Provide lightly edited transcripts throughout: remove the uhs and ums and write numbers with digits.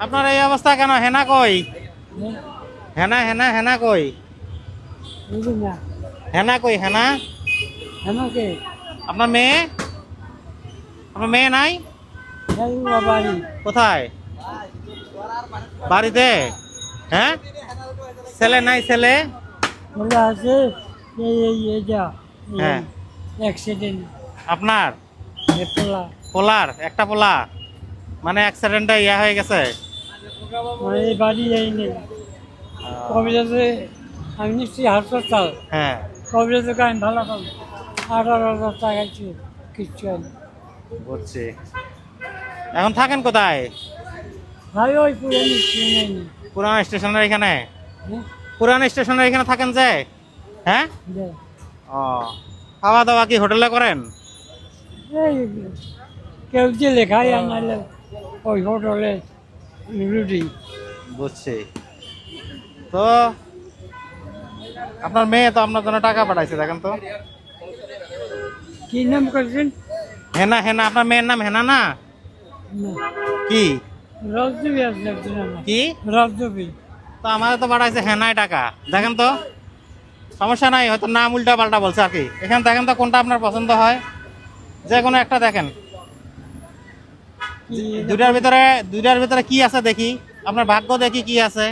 আপনার এই অবস্থা কেন? হেনা কই? হেনা হেনা হেনা কই? হেনা কই? হেনা আপনার মেয়ে? আপনার মেয়ে নাই? কোথায়? বাড়িতে? হ্যাঁ, ছেলে নাই? ছেলে আছে হ্যাঁ অ্যাক্সিডেন্ট আপনার পোলার একটা পোলা মানে অ্যাক্সিডেন্টে ইয়া হয়ে গেছে। এই বাড়ি যাইনি কবিরাজে আমি নিশ্চয়ই হাসপাতাল হ্যাঁ কবিরাজকে আমি ভালো পাবো 18,000 টাকা কিচ্ছু আমি বুঝছি। এখন থাকেন কোথায়? ভাই ওই পুরানি নেয়নি পুরানো স্টেশনের এখানে? পুরানো স্টেশনের এখানে থাকেন যে? হ্যাঁ, ও, খাওয়া দাওয়া কি হোটেলে করেন? এই কেউ যে লেখাই আর নাহলে ওই হোটেলে রুটি। বুঝছি। তো আপনার মেয়ে তো আপনার জন্য টাকা পাঠাইছে, দেখেন তো। কি নাম করছেন? হেনা হেনা, আপনার মেয়ের নাম হেনা না? কি রজদেবী আছে একজন আমার। কি রজদেবী তো আমাদের তো পাঠাইছে হেনায় টাকা, দেখেন তো। সমস্যা নাই, হয়তো নাম উল্টা পাল্টা বলছে আর কি। এখানে দেখেন তো কোনটা আপনার পছন্দ হয়, যে কোনো একটা দেখেন। দুইটার ভিতরে কি আছে দেখি, আপনার ভাগ্য দেখি কি আছে।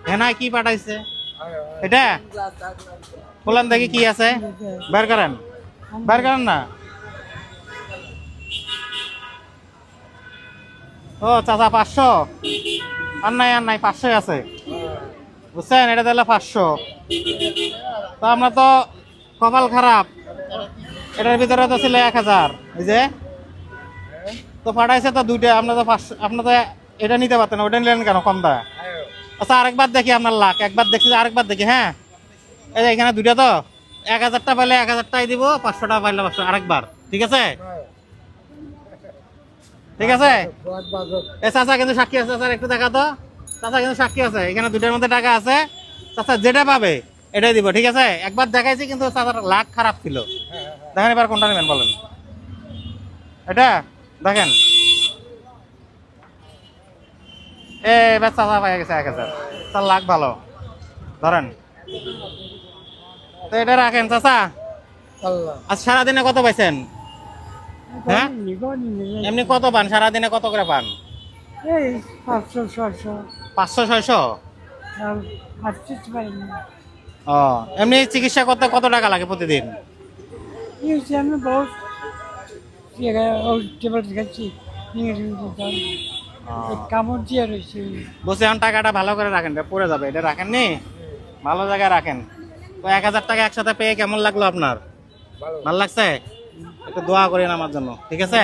হেনায় কি পাঠাইছে এটা বলেন দেখি কি আছে, বের করেন, বের করেন না। ও চাচা 500, আর নাই 500 আছে, বুঝছেন? এটা তাহলে 500। তো আমরা তো কপাল খারাপ, এটার ভিতরে তো ছিল 1000, এই যে তো পাঠাইছে তো দুইটা। আপনার তো 500, আপনার তো এটা নিতে পারতেন, ওটা নিলেন কেন কম দা? আচ্ছা আরেকবার দেখি আপনার লাখ, একবার দেখছি, আরেকবার দেখি। হ্যাঁ, এই যে এখানে দুইটা তো, 1000টা পাইলে 1000টাই দিব, 500টা পাইলে 500। আরেকবার, ঠিক আছে? ঠিক আছে। এ চাচা কিন্তু সাক্ষী আছে, চাচার একটু দেখা তো। চাচা কিন্তু সাক্ষী আছে, এখানে দুইটার মধ্যে টাকা আছে। চাচা যেটা পাবে এটাই দিব, ঠিক আছে? একবার দেখাইছি কিন্তু চাচার লাখ খারাপ ছিল। দেখেন এবার কোনটা নেবেন বলেন। এটা দেখেন, এবার চাচা পাই গেছে 1000, তার লাখ ভালো। ধরেন তো এটা রাখেন চাচা। আজ সারাদিনে কত পাইছেন? হ্যাঁ, এমনি কত পান সারাদিনে, কত করে পান? এই 500-600 500-600? আসতে পারিনি। ও, এমনি চিকিৎসা করতে কত টাকা লাগে প্রতিদিন? আমি বহুত টেবল খাচ্ছি কামড় দিয়ে রয়েছে। বসে এখন টাকাটা ভালো করে রাখেন, এটা পড়ে যাবে, এটা রাখেন নি, ভালো জায়গায় রাখেন। তো 1000 টাকা একসাথে পেয়ে কেমন লাগলো আপনার? ভালো লাগছে? একটু দোয়া করেন আমার জন্য, ঠিক আছে?